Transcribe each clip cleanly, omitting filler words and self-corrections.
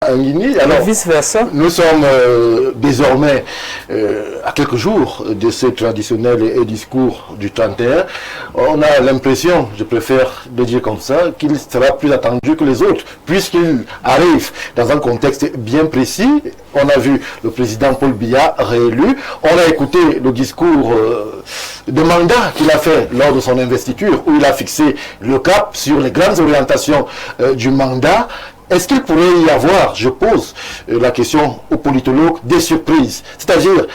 à Nguini. Alors, vice-versa. Nous sommes désormais à quelques jours de ce traditionnel discours du 31. On a l'impression, je préfère le dire comme ça, qu'il sera plus attendu que les autres, puisqu'il arrive dans un contexte bien précis. On a vu le président Paul Biya réélu. On a écouté le discours de mandat qu'il a fait lors de son investiture, où il a fixé le cap sur les grandes orientations du mandat. Est-ce qu'il pourrait y avoir, je pose la question aux politologues, des surprises? C'est-à-dire,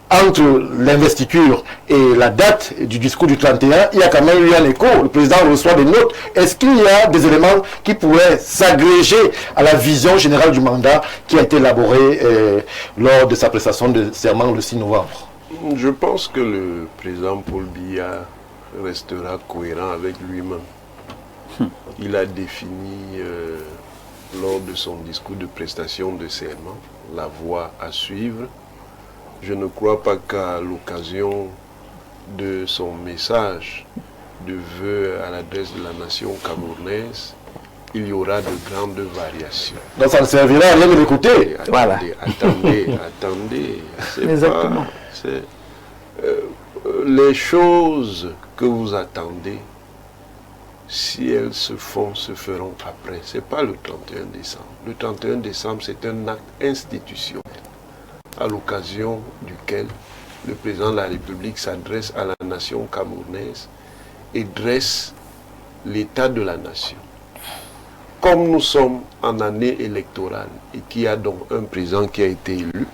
entre l'investiture et la date du discours du 31, il y a quand même eu un écho. Le président reçoit des notes. Est-ce qu'il y a des éléments qui pourraient s'agréger à la vision générale du mandat qui a été élaborée lors de sa prestation de serment le 6 novembre? Je pense que le président Paul Biya restera cohérent avec lui-même. Il a défini, lors de son discours de prestation de serment, la voie à suivre. Je ne crois pas qu'à l'occasion de son message de vœux à l'adresse de la nation camerounaise, il y aura de grandes variations. Donc ça ne servira à rien de l'écouter. Voilà. Attendez. Exactement. Les choses que vous attendez, si elles se feront après. Ce n'est pas le 31 décembre. Le 31 décembre, c'est un acte institutionnel à l'occasion duquel le président de la République s'adresse à la nation camerounaise et dresse l'état de la nation. Comme nous sommes en année électorale et qu'il y a donc un président qui a été élu,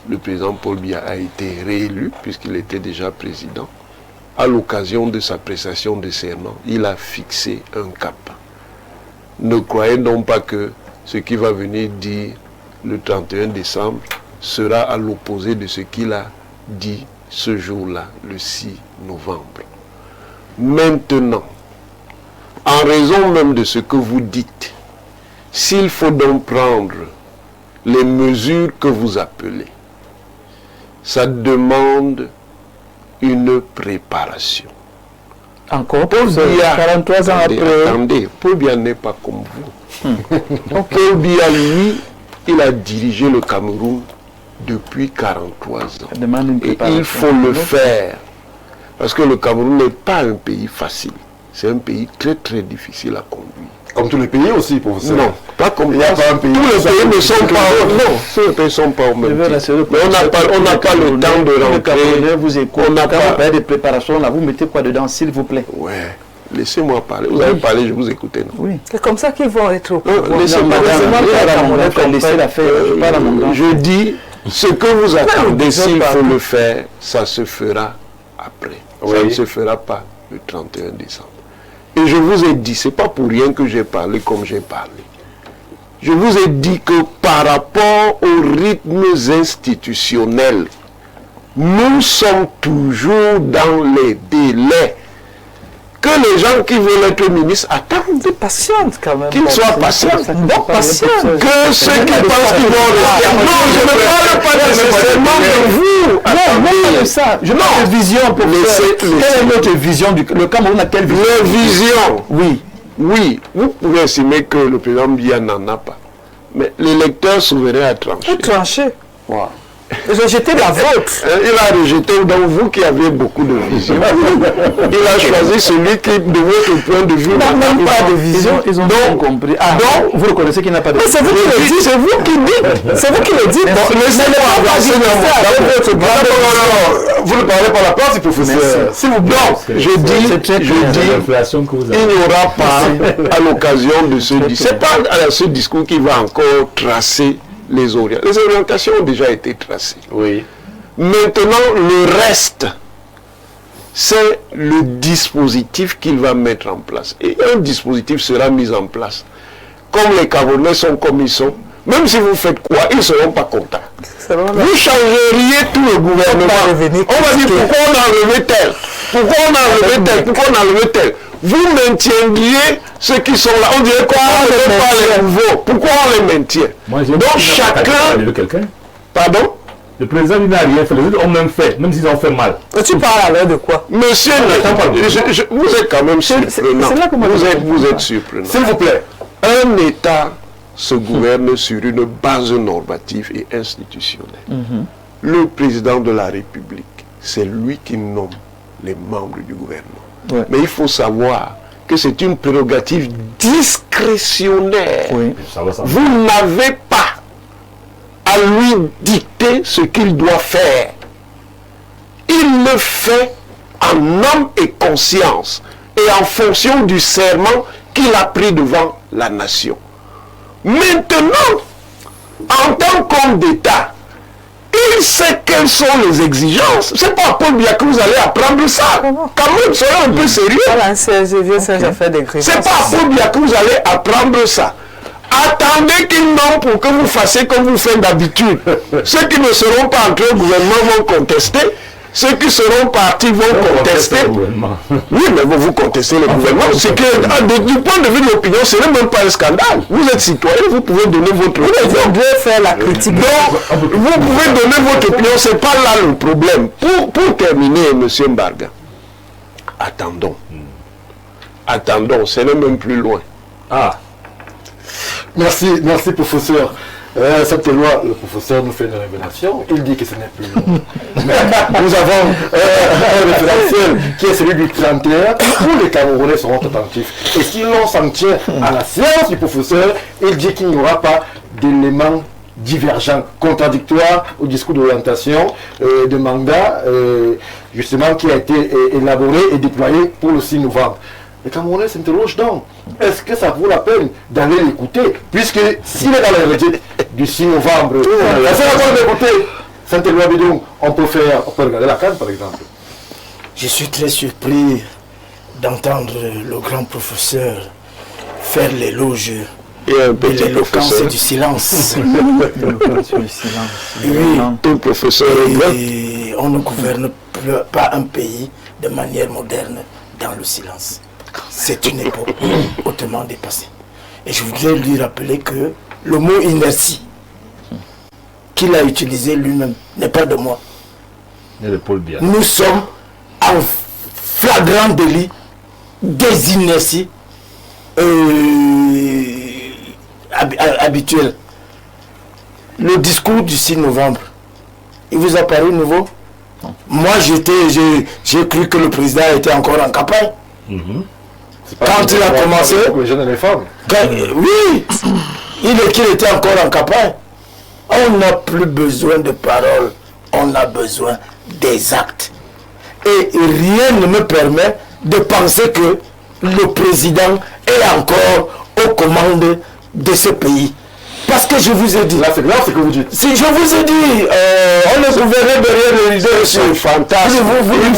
le président Paul Biya a été réélu puisqu'il était déjà président. À l'occasion de sa prestation de serment, il a fixé un cap. Ne croyez donc pas que ce qui va venir dire le 31 décembre sera à l'opposé de ce qu'il a dit ce jour-là, le 6 novembre. Maintenant, en raison même de ce que vous dites, s'il faut donc prendre les mesures que vous appelez, ça demande une préparation. Encore Paul Biya, 43 ans après. Attendez, Paul Biya n'est pas comme vous. Paul Biya, lui, il a dirigé le Cameroun depuis 43 ans. Et il faut le faire. Parce que le Cameroun n'est pas un pays facile. C'est un pays très très difficile à conduire. Comme tous les pays aussi, professeur. Non, pas comme il n'y a pas un pays. Tous les pays ne sont pas non, tous les pays ne sont pas au même titre. Mais on n'a pas le temps de rentrer. Vous écoutez, quand vous parlez de préparation, là, vous mettez quoi dedans, s'il vous plaît? Ouais. Laissez-moi parler. Vous avez parlé, je vous écoutais. Non? Oui. C'est comme ça qu'ils vont être au pouvoir. Laissez-moi Je dis, ce que vous attendez, s'il faut le faire, ça se fera après. Ça ne se fera pas le 31 décembre. Et je vous ai dit, ce n'est pas pour rien que j'ai parlé comme j'ai parlé. Je vous ai dit que par rapport aux rythmes institutionnels, nous sommes toujours dans les délais. Que les gens qui veulent être ministres attendent. Patiente quand même. Qu'ils soient patients. Donc patiente. Que ceux qui pensent qu'ils vont rester. Non, je ne parle pas nécessairement de vous. Non, non, ça. Je parle de vision pour quelle est notre vision du le Cameroun a quelle vision? Leur vision. Oui. Oui, vous pouvez estimer que le président Biya n'en a pas. Mais l'électeur souverain a tranché. Vous tranchez. Wow. Rejeter la vôtre. Il a rejeté dans vous qui avez beaucoup de vision. Il a choisi celui qui, de votre point de vue, n'a même pas de vision. Ils ont donc compris. Ah, donc, vous reconnaissez qu'il n'a pas de vision. C'est vous qui le dites. C'est vous qui dites. C'est vous qui le dites. Laissez-moi avancer dans votre Vous ne parlez pas la place, professeur. S'il vous plaît. Je dis, il n'y aura pas à l'occasion de ce discours. Ce n'est pas à ce discours qui va encore tracer les orientations. Les orientations ont déjà été tracées. Oui. Maintenant, le reste, c'est le dispositif qu'il va mettre en place. Et un dispositif sera mis en place. Comme les Camerounais sont comme ils sont, même si vous faites quoi, ils ne seront pas contents. Vous changeriez tout le gouvernement. On va dire pourquoi on a enlevé tel, pourquoi on a enlevé tel, pourquoi on a enlevé tel. Vous maintiendriez ceux qui sont là. On dirait qu'on ne fait pas les nouveaux. Pourquoi on les maintient? Donc chacun... Pardon? Le président n'a rien fait, les autres ont même fait, même s'ils ont fait mal. Et tu parles alors de quoi? Monsieur, vous êtes quand même surprenant. Vous êtes surprenant. S'il vous plaît. Un État se gouverne sur une base normative et institutionnelle. Le président de la République, c'est lui qui nomme les membres du gouvernement. Ouais. Mais il faut savoir que c'est une prérogative discrétionnaire. Oui. Ça va, ça va. Vous n'avez pas à lui dicter ce qu'il doit faire. Il le fait en âme et conscience et en fonction du serment qu'il a pris devant la nation. Maintenant, en tant qu'homme d'État, il sait quelles sont les exigences. C'est pas à Paul Biya que vous allez apprendre ça. Quand même, soyez un peu sérieux. Voilà, je viens sans faire des griffages. C'est pas à Paul Biya que vous allez apprendre ça. Attendez qu'ils nomme pour que vous fassiez comme vous faites d'habitude. Ceux qui ne seront pas entrés au gouvernement vont contester. Ceux qui seront partis vont contester. Oui, mais vous contestez le gouvernement. C'est que, du point de vue de l'opinion, ce n'est même pas un scandale. Vous êtes citoyen, vous pouvez donner votre opinion. Vous devez faire la critique. Donc, vous pouvez donner votre opinion, ce n'est pas là le problème. Pour terminer, M. Mbarga, attendons. Attendons, ce n'est même plus loin. Ah, Merci, professeur. Cette loi, le professeur nous fait une révélation, il dit que ce n'est plus long. Mais nous avons un référentiel qui est celui du 31, où les Camerounais seront attentifs. Et si l'on s'en tient à la science du professeur, il dit qu'il n'y aura pas d'éléments divergents, contradictoires au discours d'orientation de mandat, justement, qui a été élaboré et déployé pour le 6 novembre. Les Camerounais s'interrogent donc, est-ce que ça vaut la peine d'aller l'écouter? Puisque s'il est dans la réalité du 6 novembre, la seule fois d'écouter Saint-Éloi Bidon, on peut regarder la CAN par exemple. Je suis très surpris d'entendre le grand professeur faire l'éloge Et un de petit l'éloquence professeur. du silence. Oui, un professeur. Et on ne gouverne pas un pays de manière moderne dans le silence. C'est une époque hautement dépassée. Et je voudrais lui rappeler que le mot inertie qu'il a utilisé lui-même n'est pas de moi. et le Paul Biya. Nous sommes en flagrant délit des inerties habituelles. Le discours du 6 novembre, il vous a paru nouveau? Moi, j'ai cru que le président était encore en campagne. Quand il a commencé, Pour les jeunes et les femmes. oui, qu'il était encore en campagne. On n'a plus besoin de paroles, on a besoin des actes. Et rien ne me permet de penser que le président est encore aux commandes de ce pays. Parce que je vous ai dit, Là, c'est grave ce que vous dites. si je vous ai dit, on est gouverné derrière le leader, c'est fantastique. Vous ne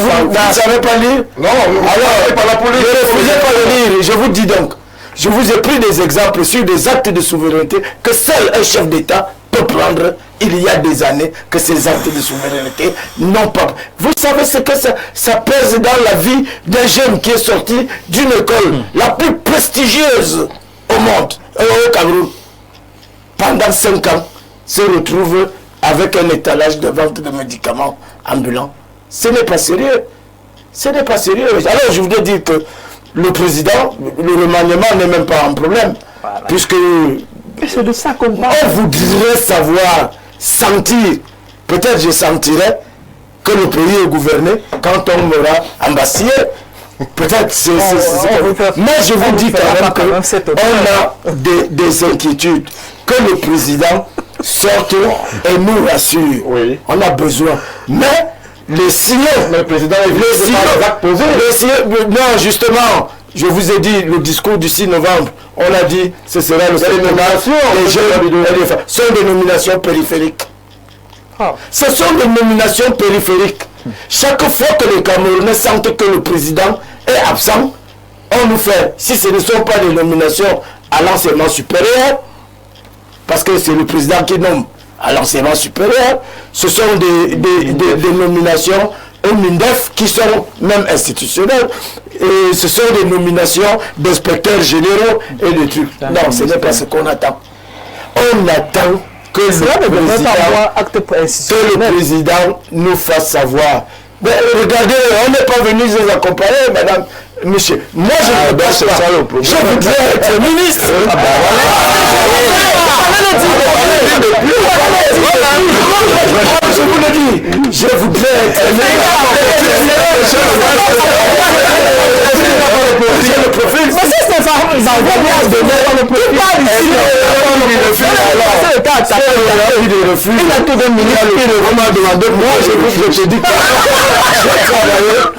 savez pas lire? Non, Alors, pas la police. ne refusez pas de lire. Je vous dis donc, je vous ai pris des exemples sur des actes de souveraineté que seul un chef d'État peut prendre il y a des années, que ces actes de souveraineté n'ont pas. Vous savez ce que ça pèse dans la vie d'un jeune qui est sorti d'une école la plus prestigieuse au monde, au Cameroun. Pendant 5 ans, se retrouve avec un étalage de vente de médicaments ambulants. Ce n'est pas sérieux. Ce n'est pas sérieux. Alors je voudrais dire que le président, le remaniement n'est même pas un problème. Voilà. Puisque c'est de ça qu'on parle. On voudrait savoir, sentir, peut-être je sentirais que le pays est gouverné quand on m'aura ambassé. Peut-être c'est mais je vous dis quand même qu'on a des inquiétudes. Que le président sorte et nous rassure. Oui. On a besoin. Mais les signaux. Le président est non, justement, je vous ai dit, le discours du 6 novembre, on a dit, ce sera le nominations. Les jeunes et les femmes sont des nominations périphériques. Ce sont des nominations périphériques. Chaque fois que les Camerounais sentent que le président est absent, on nous fait, si ce ne sont pas des nominations à l'enseignement supérieur, parce que c'est le président qui nomme à l'enseignement supérieur, ce sont des nominations au MINDEF qui sont même institutionnelles, et ce sont des nominations d'inspecteurs généraux et de trucs. Non, ce n'est pas ce qu'on attend. On attend que le président nous fasse savoir. Mais regardez, on n'est pas venu les accompagner, madame. Monsieur, moi je ne veux pas ça. Je voudrais être ministre. Je vous le dis, je voudrais être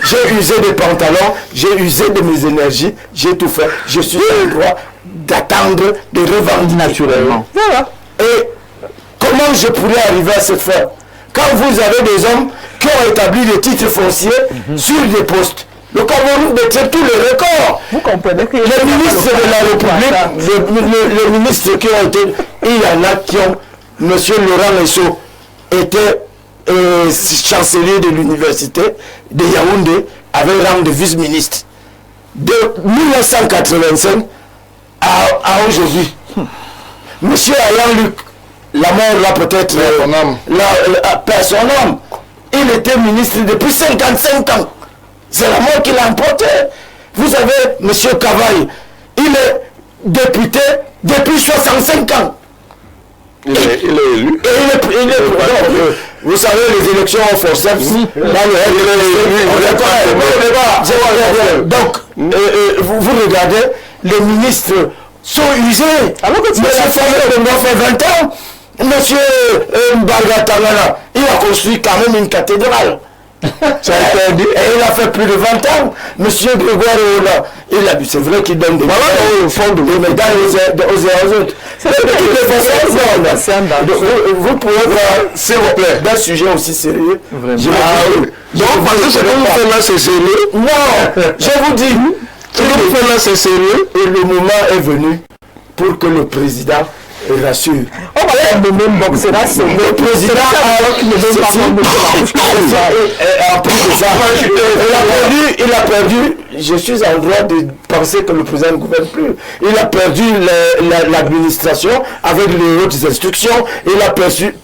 j'ai usé des pantalons, j'ai usé de mes énergies, j'ai tout fait. Je suis en droit d'attendre, de revendiquer naturellement. Voilà. Et comment je pourrais arriver à cette fin? Quand vous avez des hommes qui ont établi des titres fonciers sur des postes, le Cameroun détient tous les records. Vous comprenez que les ministres de la République, les ministres qui ont été, il y en a qui ont, M. Laurent Lesso était chancelier de l'université de Yaoundé, avec rang de vice-ministre. De 1985 à aujourd'hui. Monsieur Alain Luc, la mort là peut-être, son âme, il était ministre depuis 55 ans. C'est la mort qui l'a emporté. Vous avez M. Cavaille, il est député depuis 65 ans. Il est élu. Vous savez, les élections au forceps, donc, vous regardez, les ministres sont usés. Alors que mais la famille fait 20 ans, monsieur Mbarga Tangana, il a construit quand même une cathédrale. Ça a été dit. Et il a fait plus de 20 ans. Monsieur Grégoire Ola, c'est vrai qu'il donne des médailles aux autres. Vous pouvez voir, s'il vous plaît, d'un sujet aussi sérieux. Donc, parce que ce que vous faites là, c'est sérieux. Non, je vous dis, ce que vous faites là, c'est sérieux. Et le moment est venu pour que le président rassure. On va faire le même boxeur. Le président a pris de ça. Il a perdu. Je suis en droit de penser que le président ne gouverne plus. Il a perdu l'administration avec les hautes instructions. Il a perdu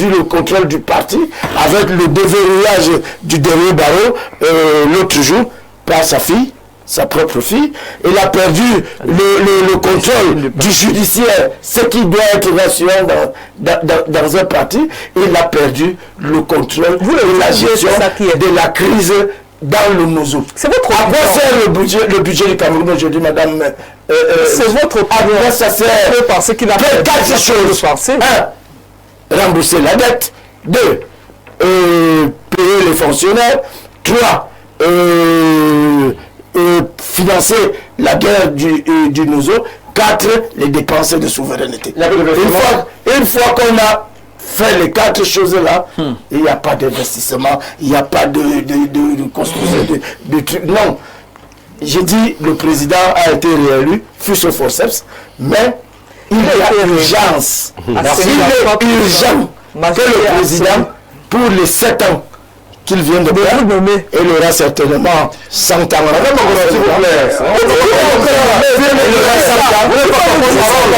le contrôle du parti avec le déverrouillage du dernier barreau l'autre jour par sa fille. Sa propre fille, il a perdu le contrôle du judiciaire, ce qui doit être rassurant dans un parti. Il a perdu le contrôle de la gestion de la crise dans le Nozo. C'est votre opinion. À quoi sert le budget du Cameroun aujourd'hui, madame? C'est votre opinion. À quoi ça sert? Parce qu'il a fait 4 choses. 1. Rembourser la dette. 2. Payer les fonctionnaires. 3. Financer la guerre du Nozo. 4. Les dépenses de souveraineté. Une fois qu'on a fait les 4 choses-là, il n'y a pas d'investissement, il n'y a pas de construction de trucs. Non. J'ai dit, le président a été réélu, fût-ce au forceps, mais il y a urgence. Il est urgent que le président, pour les 7 ans qu'il vient de faire, il aura certainement 100 ans. S'il vous plaît.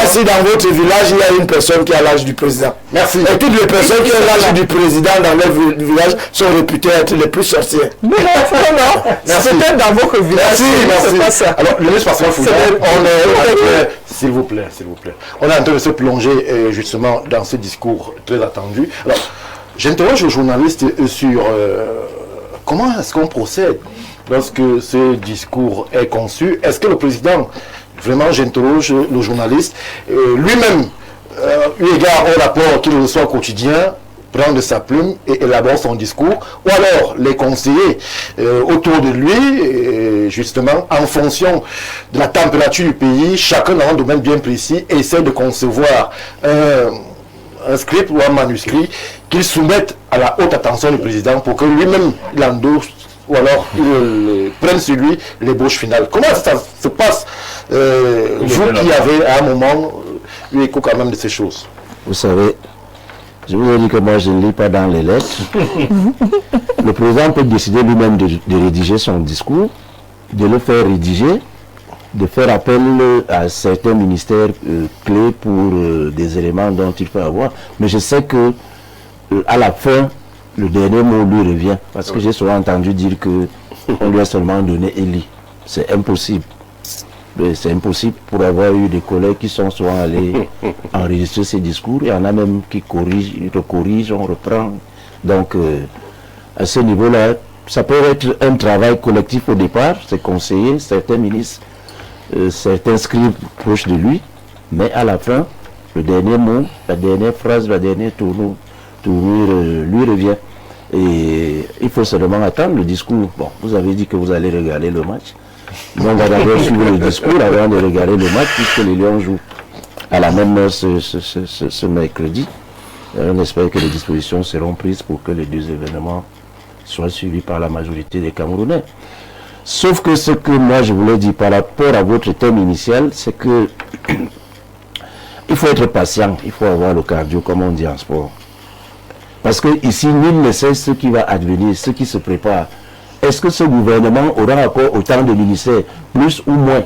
Si dans votre village, il y a une personne qui a l'âge du président. Merci. Et toutes les personnes qui ont l'âge du président dans leur village sont réputées être les plus sorcières. Non. C'est peut-être dans votre village. Merci. Pas ça. Alors, le ministre Pascal Fouillard, s'il vous plaît. On est en train de se plonger justement dans ce discours très attendu. Alors, j'interroge le journaliste sur comment est-ce qu'on procède lorsque ce discours est conçu. Est-ce que le président, vraiment j'interroge le journaliste, lui-même, eu égard au rapport qu'il reçoit au quotidien, prend de sa plume et élabore son discours, ou alors les conseillers autour de lui, justement, en fonction de la température du pays, chacun dans un domaine bien précis, essaie de concevoir un script ou un manuscrit qu'il soumette à la haute attention du président pour que lui-même l'endosse ou alors il prenne sur lui l'ébauche finale. Comment ça se passe, vous qui avez à un moment eu écho quand même de ces choses? Vous savez, je vous ai dit que moi je ne lis pas dans les lettres. Le président peut décider lui-même de rédiger son discours, de le faire rédiger, de faire appel à certains ministères clés pour des éléments dont il faut avoir. Mais je sais que à la fin, le dernier mot lui revient. Parce que j'ai souvent entendu dire qu'on lui a seulement donné Élie. c'est impossible. C'est impossible pour avoir eu des collègues qui sont souvent allés enregistrer ces discours. Il y en a même qui corrigent, on reprend. Donc, à ce niveau-là, ça peut être un travail collectif au départ. C'est conseillé, certains ministres, certains scribent proches de lui. Mais à la fin, le dernier mot, la dernière phrase, la dernière tournure lui revient. Et il faut seulement attendre le discours. Bon, vous avez dit que vous allez regarder le match. Donc, on va d'abord suivre le discours avant de regarder le match, puisque les Lions jouent à la même heure ce mercredi. On espère que les dispositions seront prises pour que les deux événements soient suivis par la majorité des Camerounais. Sauf que ce que moi je voulais dire par rapport à votre thème initial, c'est que il faut être patient, il faut avoir le cardio, comme on dit en sport. Parce que ici, nul ne sait ce qui va advenir, ce qui se prépare. Est-ce que ce gouvernement aura encore autant de ministères, plus ou moins?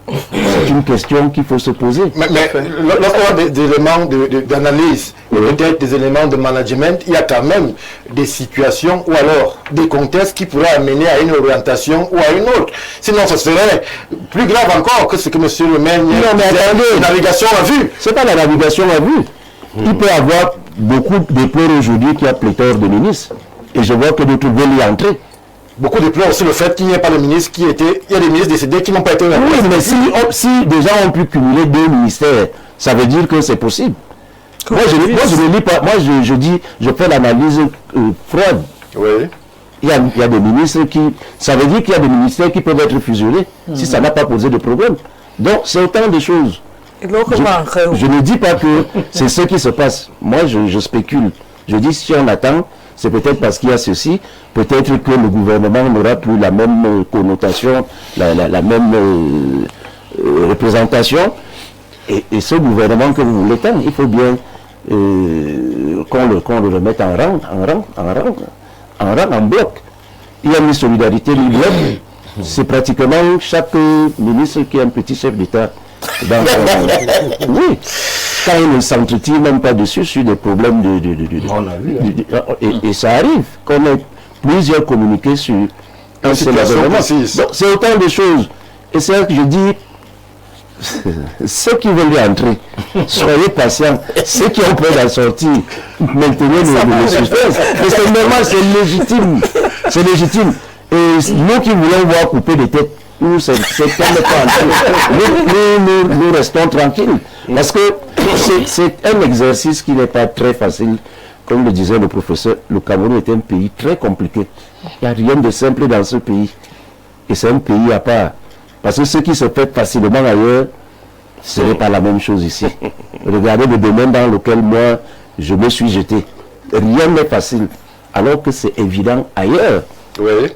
C'est une question qu'il faut se poser. Mais lorsqu'on a des éléments d'analyse, peut-être des éléments de management, il y a quand même des situations ou alors des contextes qui pourraient amener à une orientation ou à une autre. Sinon, ce serait plus grave encore que ce que M. le maire de la navigation a vu. C'est pas la navigation à vue. Il peut y avoir beaucoup de pleurs aujourd'hui qui a pléthore de ministres. Et je vois que d'autres veulent y entrer. Beaucoup déplorent aussi le fait qu'il n'y ait pas de ministre qui était... Il y a des ministres décédés qui n'ont pas été... Oui, mais si des gens ont pu cumuler 2 ministères, ça veut dire que c'est possible. Moi, je ne lis pas... Moi, je dis... Je fais l'analyse froide. Oui. Il y a des ministres qui... Ça veut dire qu'il y a des ministères qui peuvent être fusionnés si ça n'a pas posé de problème. Donc, c'est autant de choses. Je ne dis pas que c'est ce qui se passe. Moi, je spécule. Je dis si on attend... C'est peut-être parce qu'il y a ceci, peut-être que le gouvernement n'aura plus la même connotation, la même représentation. Et ce gouvernement que vous voulez tendre, il faut bien qu'on le remette en rang, en bloc. Il y a une solidarité du bloc. C'est pratiquement chaque ministre qui est un petit chef d'État. Oui. Quand il ne s'entretient même pas dessus sur des problèmes On a vu, et ça arrive qu'on ait plusieurs communiqués sur un seul événement. Donc c'est autant de choses. Et c'est là que je dis, ceux qui veulent y entrer, soyez patients. Ceux qui ont peur d'en sortir, maintenez le suspense. Et c'est normal, c'est légitime. C'est légitime. Et nous qui voulons voir couper des têtes, nous restons tranquilles. Parce que c'est un exercice qui n'est pas très facile. Comme le disait le professeur, le Cameroun est un pays très compliqué. Il n'y a rien de simple dans ce pays. Et c'est un pays à part. Parce que ce qui se fait facilement ailleurs, ce n'est pas la même chose ici. Regardez le domaine dans lequel moi, je me suis jeté. Rien n'est facile. Alors que c'est évident ailleurs. Oui.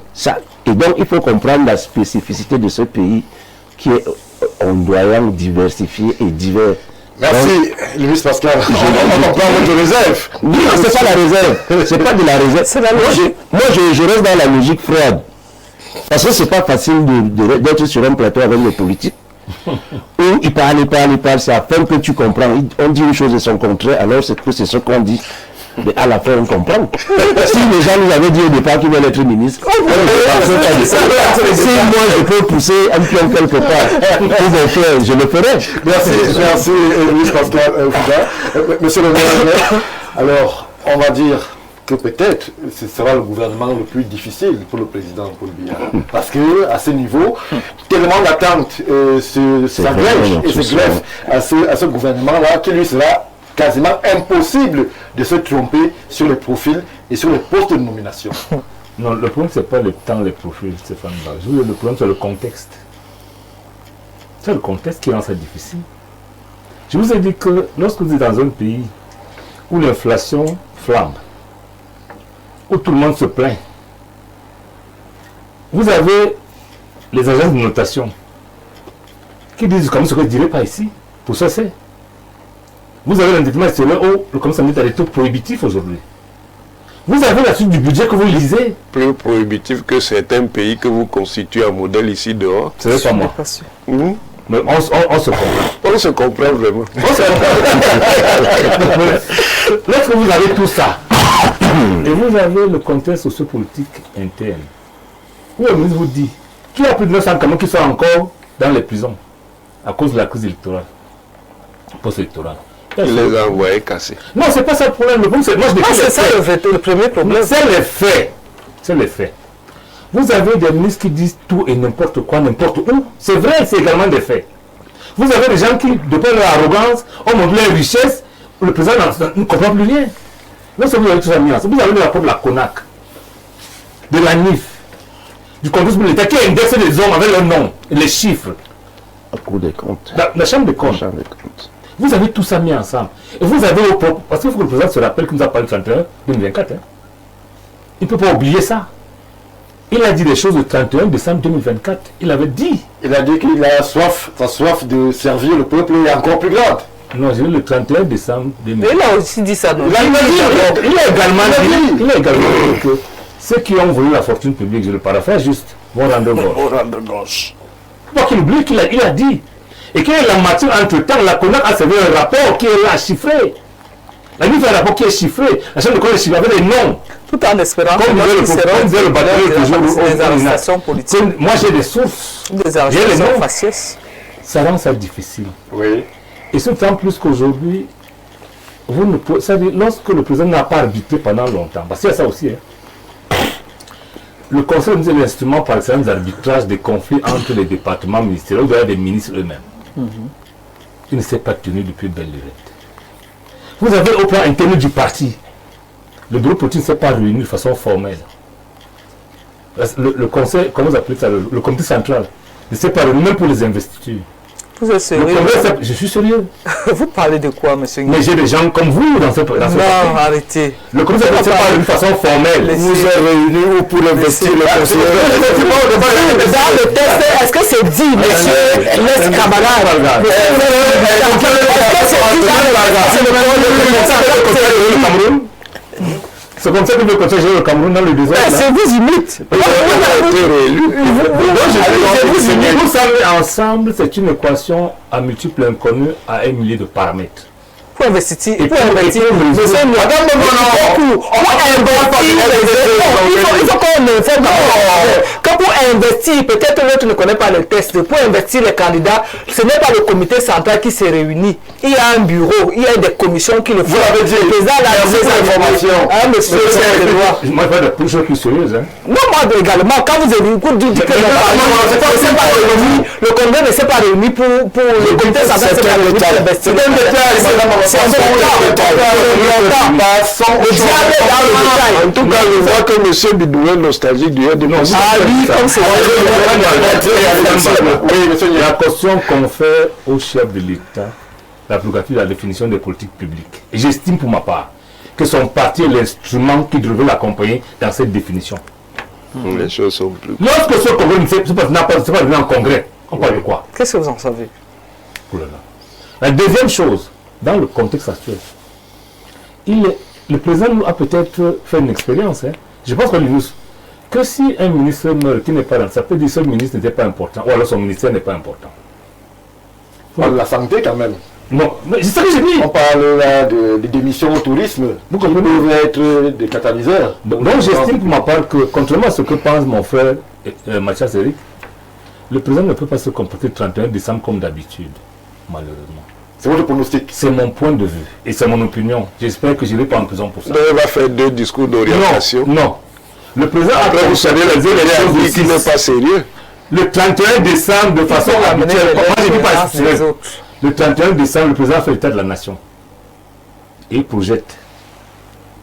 Et donc, il faut comprendre la spécificité de ce pays qui est ondoyant, diversifié et divers. Merci, Louis Pascal. On comprend votre réserve. Non, c'est pas la réserve. C'est pas de la réserve. C'est la logique. Moi, je reste dans la logique froide. Parce que c'est pas facile d'être sur un plateau avec les politiques. Où ils parlent, c'est à peine que tu comprends. On dit une chose et son contraire, alors c'est ce qu'on dit. Mais à la fin, on comprend. Si les gens nous avaient dit au départ qu'ils veulent être ministres, si moi je peux pousser un pion quelque part pour le faire, je le ferai. Merci Louis Pascal Fouda. Monsieur le maire, alors on va dire que peut-être ce sera le gouvernement le plus difficile pour le président Paul Biya. Parce que à ce niveau, tellement d'attentes s'agrègent et se greffent à ce gouvernement-là qui lui sera quasiment impossible de se tromper sur les profils et sur les postes de nomination. Non, le problème, ce n'est pas le temps, les profils, Stéphane Bajou. Le problème, c'est le contexte. C'est le contexte qui rend ça difficile. Je vous ai dit que lorsque vous êtes dans un pays où l'inflation flambe, où tout le monde se plaint, vous avez les agences de notation qui disent comme ce que je ne dirais pas ici, pour ça c'est. Vous avez l'endettement extérieur où le commerce est à des taux prohibitifs aujourd'hui. Vous avez la suite du budget que vous lisez. Plus prohibitif que certains pays que vous constituez un modèle ici dehors. Ce n'est pas moi. Mais on se comprend. On se comprend vraiment. Lorsque vous avez tout ça, et vous avez le contexte sociopolitique interne, où le ministre vous dit Qui a plus de 900 Camerounais qui sont encore dans les prisons à cause de la crise électorale, post-électorale. Il les a envoyés casser. Non, c'est pas ça le problème. Le problème, c'est moi je décris c'est ça le premier problème. C'est les faits. C'est les faits. Vous avez des ministres qui disent tout et n'importe quoi, n'importe où. C'est vrai, c'est également des faits. Vous avez des gens qui, de par leur arrogance, ont montré leur richesse. Le président ne comprend plus rien. Non seulement vous avez tout ça mis ensemble, vous avez le rapport de la CONAC, de la NIF, du contexte militaire qui a indexé les hommes avec leur nom, les chiffres. La Cour des comptes. La Chambre des comptes. Vous avez tout ça mis ensemble. Et vous avez au propre. Parce qu'il faut que le président se rappelle qu'il nous a parlé du 31 2024. Hein. Il ne peut pas oublier ça. Il a dit des choses le 31 décembre 2024. Il avait dit. Il a dit qu'il a soif, sa soif de servir le peuple est encore plus grande. Non, j'ai dit le 31 décembre 2024. Mais il a aussi dit ça. Il a également dit que ceux qui ont volé la fortune publique, je le paraphrase juste, vont rendre gauche. Pour qu'il oublie qu'il a dit. Et qu'il y a la matière entre-temps, la CONAC a servi un rapport qui est là chiffré. La NIF fait un rapport qui est chiffré. La Chambre de compte est chiffrée avec des noms. Tout en espérant que des arrestations politiques. Moi j'ai des sources. Des arrestations faciès. Ça rend ça difficile. Oui. Et c'est d'autant plus qu'aujourd'hui, vous ne pouvez, lorsque le président n'a pas arbitré pendant longtemps, parce qu'il y a ça aussi, hein, le conseil est l'instrument par excellence d'arbitrage des conflits entre les départements ministériels, ou des ministres eux-mêmes. Il ne s'est pas tenu depuis belle lurette. Vous avez au plan interne du parti, le bureau politique ne s'est pas réuni de façon formelle. Le conseil, comment vous appelez ça, le comité central, ne s'est pas réuni même pour les investitures. Vous êtes sérieux? Je suis sérieux. Vous parlez de quoi, monsieur? Mais j'ai des gens comme vous dans ce Non, arrêtez. Le comité ne s'est pas réuni de façon formelle. Vous êtes réunis pour investir le conseil. Dans le texte, est-ce que c'est dit, monsieur Les camarades? C'est comme ça que le conseil général du Cameroun dans le désordre. C'est vous imite. Vous savez, ensemble, c'est une équation à multiples inconnus à un millier de paramètres. Pour investir, il faut qu'on informe. Quand pour investir, peut-être l'autre ne connaît pas le test. Pour investir les candidats, ce n'est pas le comité central qui se réunit. Il y a un bureau, il y a des commissions qui le font. Vous avez dit, le président a des informations. Monsieur, moi, je vais des choses plus sérieuses. Non, moi également, quand vous dites que le congrès ne s'est pas réuni pour le comité central, c'est un détail. En tout cas, je vois que M. Bidoué est nostalgique du de nos. La caution qu'on fait au chef de l'État, la prérogative de la définition des politiques publiques. Et j'estime pour ma part que son parti est l'instrument qui devrait l'accompagner dans cette définition. Les choses sont plus. Lorsque ce congrès ne s'est pas devenu un congrès, on parle de quoi? Qu'est-ce que vous en savez? La deuxième chose, dans le contexte actuel, le président a peut-être fait une expérience. Hein. Je pense que si un ministre meurt qui n'est pas dans ça peut dire que ce ministre n'était pas important, ou alors son ministère n'est pas important. On parle de la santé quand même. Non, mais c'est ça que j'ai dit. On parle là de démission au tourisme. Vous comprenez, vous être des catalyseurs. Donc j'estime pour ma part que, contrairement à ce que pense mon frère Mathias Eric, le président ne peut pas se comporter le 31 décembre comme d'habitude, malheureusement. C'est votre pronostic. C'est mon point de vue et c'est mon opinion. J'espère que je n'irai pas en prison pour ça. Donc il va faire 2 discours d'orientation. Non. Le président après, vous savez, les élections qui n'est pas sérieux. Le 31 décembre, de façon habituelle, le 31 décembre, le président fait l'état de la nation. Et il projette.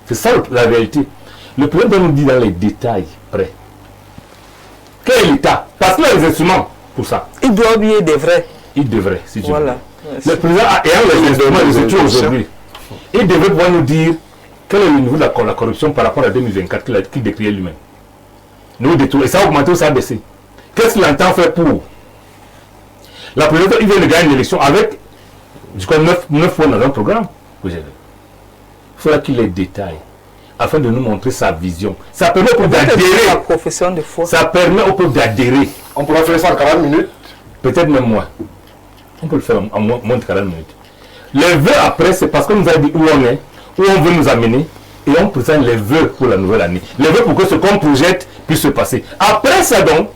C'est ça la réalité. Le président doit nous dire dans les détails près. Quel est l'état? Parce qu'il a les instruments pour ça. Il doit oublier des vrais. Il devrait, si tu veux. Voilà. Le président ayant les instruments les outils aujourd'hui, il devrait pouvoir nous dire quel est le niveau de la corruption par rapport à 2024 qu'il décriait lui-même. Nous détourner. Et ça a augmenté ou ça a baissé. Qu'est-ce qu'il entend faire pour? La présidente, il vient de gagner une élection avec, je crois, 9 points dans un programme que j'ai vu. Il faudra qu'il les détaille afin de nous montrer sa vision. Ça permet au peuple d'adhérer. La profession de foi. Ça permet au peuple d'adhérer. On pourra faire ça en 40 minutes. Peut-être même moins. On peut le faire en moins de 40 minutes. Les vœux après, c'est parce qu'on nous a dit où on est, où on veut nous amener, et on présente les vœux pour la nouvelle année. Les vœux pour que ce qu'on projette puisse se passer. Après ça donc,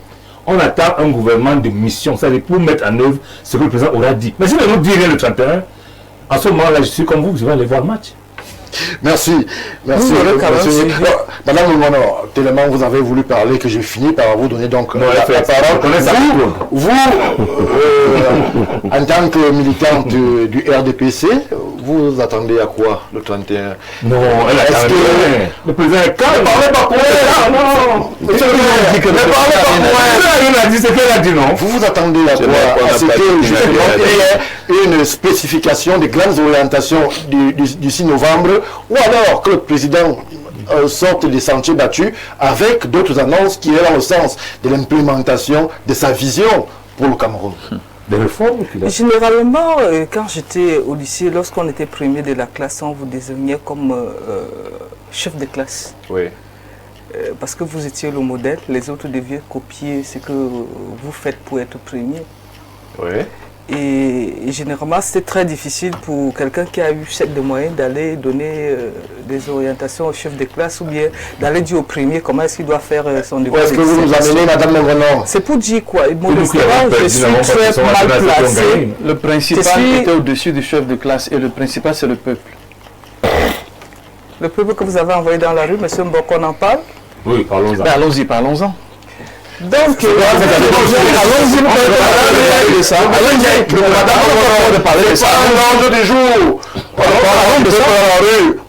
On attend un gouvernement de mission, c'est-à-dire pour mettre en œuvre ce que le président aura dit. Mais si ne nous dit rien le 31, en ce moment-là, je suis comme vous, je vais aller voir le match. Merci. Merci. Madame Mono, tellement vous avez voulu parler que j'ai fini par vous donner donc la parole. Vous, en tant que militante du RDPC, vous attendez à quoi le 31? Non, elle attend rien. Le président est calme. Ne parlez pas pour elle. Non. Ne parlez pas pour elle. Elle a dit ce qu'elle a dit, non. Vous vous attendez à quoi? À ce que justement il y ait une spécification des grandes orientations du 6 novembre, ou alors que le président sorte des sentiers battus avec d'autres annonces qui vont dans le sens de l'implémentation de sa vision pour le Cameroun. Des réformes. Généralement, quand j'étais au lycée, lorsqu'on était premier de la classe, on vous désignait comme chef de classe. Oui. Parce que vous étiez le modèle, les autres devaient copier ce que vous faites pour être premier. Oui. Et généralement, c'était très difficile pour quelqu'un qui a eu de moyens d'aller donner des orientations au chef de classe ou bien d'aller dire au premier comment est-ce qu'il doit faire son devoir. Où est-ce que vous nous amenez, Madame Mongono? C'est pour dire quoi? Modestement, je suis très mal placé. Le principal était au-dessus du chef de classe et le principal, c'est le peuple. Le peuple que vous avez envoyé dans la rue, M. Mboko, on en parle? Oui, parlons-en. Allons-y, parlons-en. Donc, allons-y,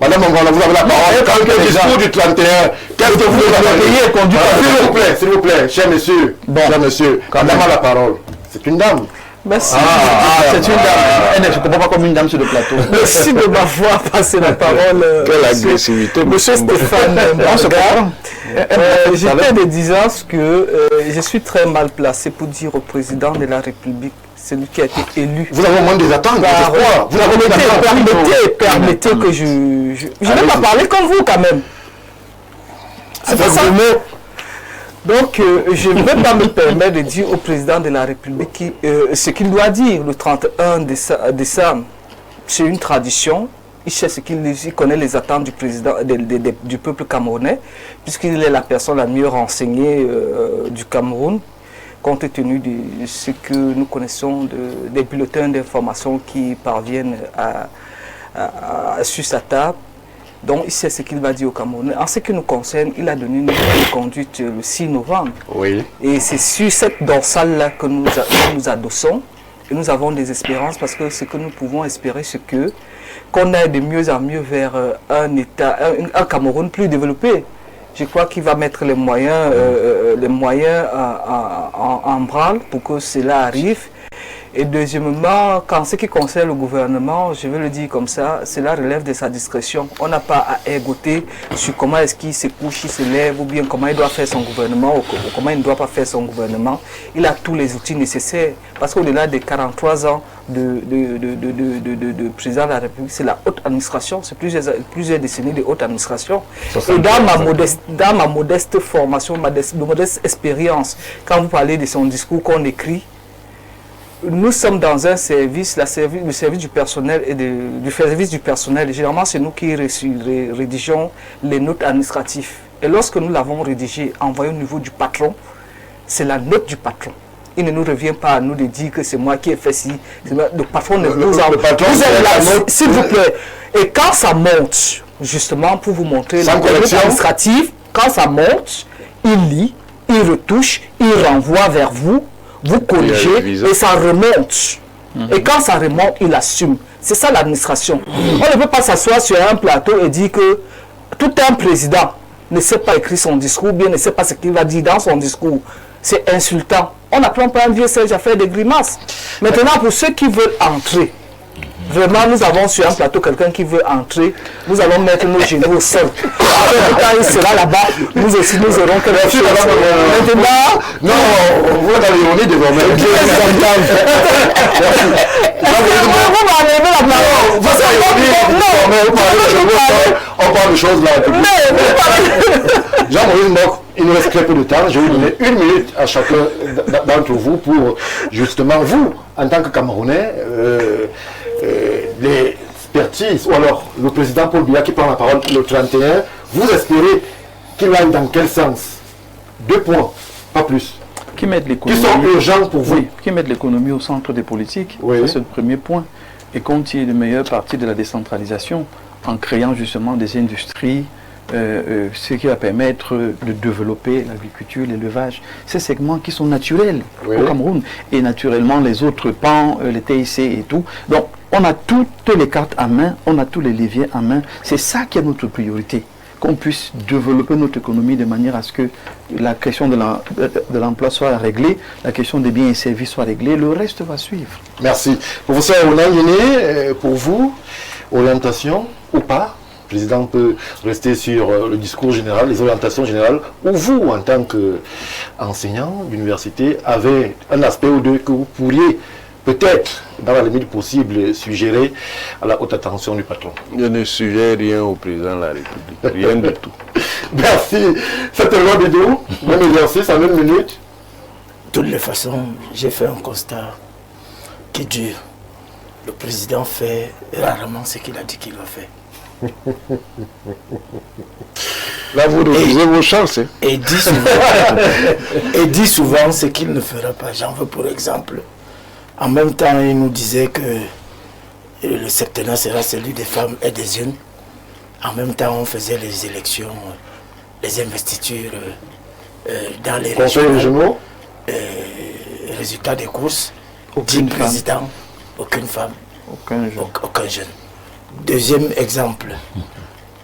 Madame Mongola, vous avez la parole. Quand le discours du 31, qu'est-ce que vous avez conduit? S'il vous plaît, cher monsieur, Madame a la parole. C'est une dame. Merci. C'est une dame. Elle ne se comprend pas comme une dame sur le plateau. Merci de m'avoir passé la parole. Quelle agressivité. Monsieur Stéphane, j'étais de disant que je suis très mal placé pour dire au président de la République, celui qui a été élu. Vous avez au moins des attentes, vous permettez que je ne vais pas parler comme vous quand même. C'est pas ça. Donc, je ne vais pas me permettre de dire au président de la République ce qu'il doit dire le 31 décembre. C'est une tradition. Il sait ce qu'il connaît les attentes du président, du peuple camerounais, puisqu'il est la personne la mieux renseignée du Cameroun, compte tenu de ce que nous connaissons des bulletins d'information qui parviennent sur sa table. Donc, il sait ce qu'il va dire au Cameroun. En ce qui nous concerne, il a donné une ligne de conduite le 6 novembre. Oui. Et c'est sur cette dorsale-là que nous adossons. Et nous avons des espérances parce que ce que nous pouvons espérer, c'est qu'on aille de mieux en mieux vers un État, un Cameroun plus développé. Je crois qu'il va mettre les moyens en branle pour que cela arrive. Et deuxièmement, en ce qui concerne le gouvernement, je vais le dire comme ça, cela relève de sa discrétion. On n'a pas à ergoter sur comment est-ce qu'il se couche, il se lève, ou bien comment il doit faire son gouvernement, ou comment il ne doit pas faire son gouvernement. Il a tous les outils nécessaires, parce qu'au-delà des 43 ans de président de la République, c'est la haute administration, c'est plusieurs décennies de haute administration. Et dans ma modeste formation, ma modeste expérience, quand vous parlez de son discours qu'on écrit, nous sommes dans un service, le service du personnel et du service du personnel. Généralement, c'est nous qui rédigeons les notes administratives. Et lorsque nous l'avons rédigé, envoyé au niveau du patron, c'est la note du patron. Il ne nous revient pas à nous de dire que c'est moi qui ai fait ci. Le patron ne nous a... Vous avez la note, s'il vous plaît. Et quand ça monte, justement, pour vous montrer la note administrative, quand ça monte, il lit, il retouche, il renvoie vers vous. Vous corrigez et ça remonte. Et quand ça remonte, il assume. C'est ça l'administration. On ne peut pas s'asseoir sur un plateau et dire que tout un président ne sait pas écrire son discours, bien ne sait pas ce qu'il va dire dans son discours. C'est insultant. On n'apprend pas un vieux Serge à faire des grimaces. Maintenant, pour ceux qui veulent entrer, vraiment, nous avons sur un plateau quelqu'un qui veut entrer. Nous allons mettre nos genoux au sol. Quand il sera là-bas, nous aussi, nous aurons quelque chose. Maintenant, non, vous êtes dans l'ironie désormais. Vous m'enlevez la parole. On parle de choses là. Jean-Maurice Mbok, il nous reste très peu de temps. Je vais vous donner 1 minute à chacun d'entre vous pour justement, vous, en tant que Camerounais, les expertises, ou alors le président Paul Biya qui prend la parole le 31, vous espérez qu'il aille dans quel sens? 2 points, pas plus. qui mettent l'économie... Qui sont urgents pour vous? Oui, qui mettent l'économie au centre des politiques. Oui. Ça, c'est le premier point. Et qu'on tire de meilleure partie de la décentralisation en créant justement des industries, ce qui va permettre de développer l'agriculture, l'élevage, ces segments qui sont naturels au Cameroun. Et naturellement, les autres pans, les TIC et tout. Donc, on a toutes les cartes en main, on a tous les leviers en main. C'est ça qui est notre priorité. Qu'on puisse développer notre économie de manière à ce que la question de l'emploi soit réglée, la question des biens et services soit réglée, le reste va suivre. Merci. Professeur Ounangene, pour vous, orientation ou pas? Le président peut rester sur le discours général, les orientations générales, ou vous, en tant qu'enseignant d'université, avez un aspect ou deux que vous pourriez peut-être, dans la limite possible, suggérer à la haute attention du patron. Je ne suggère rien au président de la République, rien du tout. Merci. C'était loi Bidou, même exercice en 1 minute. De toutes les façons, j'ai fait un constat qui dure. Le président fait rarement ce qu'il a dit qu'il va faire. Là, vous refusez vos chances. Hein. Et dit souvent ce qu'il ne fera pas. J'en veux pour exemple. En même temps, il nous disait que le septennat sera celui des femmes et des jeunes. En même temps, on faisait les élections, les investitures dans les régionaux. Résultat des courses, 10 présidents, aucune femme, aucun jeune. Deuxième exemple,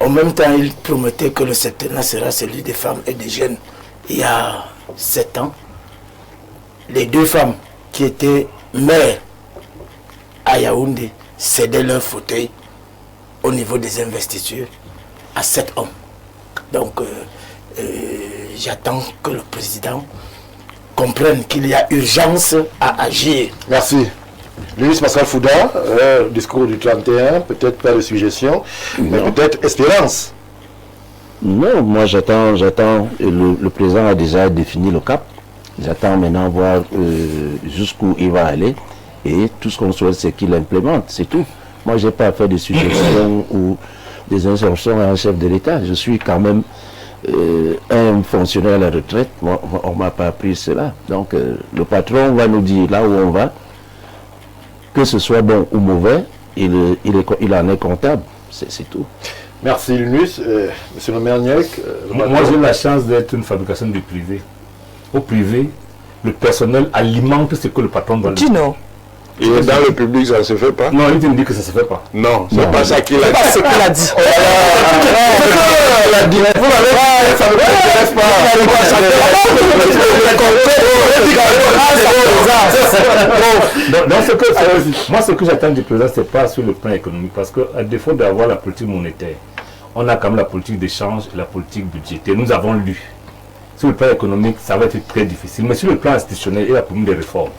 en même temps, il promettait que le septennat sera celui des femmes et des jeunes. Il y a 7 ans, les 2 femmes qui étaient maires à Yaoundé cédaient leur fauteuil au niveau des investitures à 7 hommes. Donc, j'attends que le président comprenne qu'il y a urgence à agir. Merci. Louis Pascal Fouda, discours du 31, peut-être pas de suggestion, mais peut-être espérance. Non, moi j'attends, le président a déjà défini le cap. J'attends maintenant voir jusqu'où il va aller. Et tout ce qu'on souhaite, c'est qu'il implémente, c'est tout. Moi, je n'ai pas fait de suggestions ou des injonctions à un chef de l'État. Je suis quand même un fonctionnaire à la retraite. Moi, on ne m'a pas appris cela. Donc, le patron va nous dire là où on va. Que ce soit bon ou mauvais, il en est comptable. C'est tout. Merci, Lunus. Monsieur le maire Niek. Moi, j'ai la chance d'être une fabrication du privé. Au privé, le personnel alimente ce que le patron doit dire. Et dans le public, ça ne se fait pas? Non, il me dit que ça ne se fait pas. Non, c'est pas ça qu'il a dit. C'est pas ce qu'il a dit. Vous l'avez pas, ça ne m'intéresse pas. Moi, ce que j'attends du président, ce n'est pas sur le plan économique. Parce qu'à défaut d'avoir la politique monétaire, on a quand même la politique d'échange et la politique budgétaire. Nous avons lu. Sur le plan économique, ça va être très difficile. Mais sur le plan institutionnel, il a promis des réformes.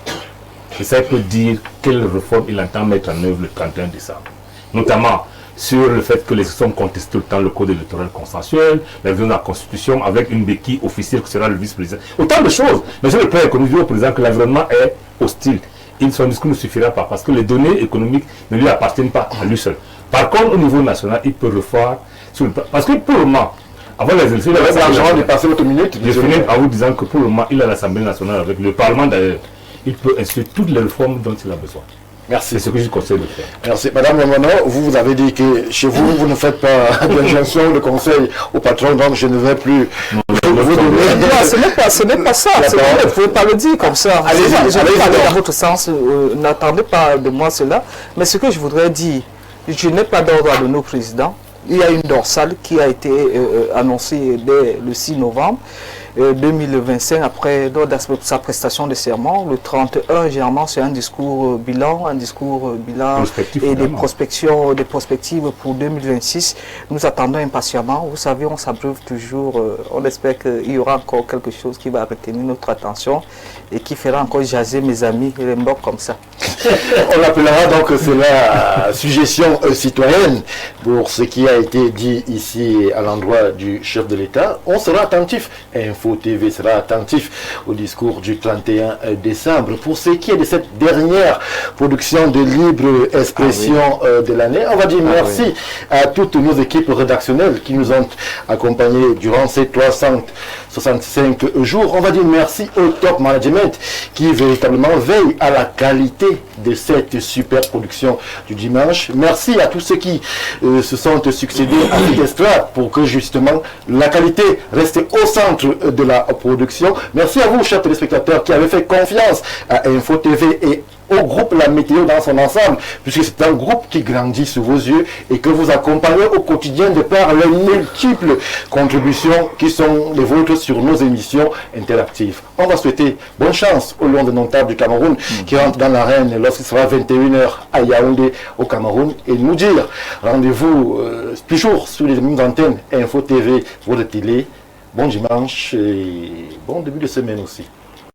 Et ça, il peut dire quelles réformes il entend mettre en œuvre le 31 décembre. Notamment sur le fait que les élections contestent tout le temps le code électoral consensuel, la révision de la Constitution avec une béquille officielle qui sera le vice-président. Autant de choses. Mais sur le plan économique, il dit au président que l'environnement est hostile. Son discours ne suffira pas parce que les données économiques ne lui appartiennent pas à lui seul. Par contre, au niveau national, il peut refaire sur le plan. Parce que pour le moment, avant les élections, il a l'argent de passer votre minute. Je finis en vous disant que pour le moment, il a l'Assemblée nationale avec le Parlement d'ailleurs. Il peut instituer toutes les réformes dont il a besoin. Merci. C'est ce que je conseille de faire. Merci. Madame Lemono, vous avez dit que chez vous, vous ne faites pas d'injonction de conseil au patron, donc je ne vais plus vous donner. Ce n'est pas ça. Vous ne pouvez pas le dire comme ça. Allez-y, dans votre sens. N'attendez pas de moi cela. Mais ce que je voudrais dire, je n'ai pas d'ordre à donner au président. Il y a une dorsale qui a été annoncée dès le 6 novembre 2025, après lors de sa prestation de serment. Le 31, généralement, c'est un discours bilan et des prospectives pour 2026. Nous attendons impatiemment. Vous savez, on s'abreuve toujours. On espère qu'il y aura encore quelque chose qui va retenir notre attention et qui fera encore jaser mes amis et les mots comme ça. On l'appellera donc, c'est la suggestion citoyenne pour ce qui a été dit ici à l'endroit du chef de l'État. On sera attentif. Info Info TV sera attentif au discours du 31 décembre. Pour ce qui est de cette dernière production de libre expression de l'année, on va dire merci à toutes nos équipes rédactionnelles qui nous ont accompagnés durant ces 365 jours. On va dire merci au top management qui véritablement veille à la qualité de cette super production du dimanche. Merci à tous ceux qui se sont succédés à cette estrade pour que justement la qualité reste au centre de la production. Merci à vous, chers téléspectateurs, qui avez fait confiance à Info TV et au groupe La Météo dans son ensemble, puisque c'est un groupe qui grandit sous vos yeux et que vous accompagnez au quotidien de par les multiples contributions qui sont les vôtres sur nos émissions interactives. On va souhaiter bonne chance au long de nos tables du Cameroun qui rentre dans l'arène lorsqu'il sera 21h à Yaoundé au Cameroun et nous dire rendez-vous toujours sur les mêmes antennes Info TV, votre télé. Bon dimanche et bon début de semaine aussi.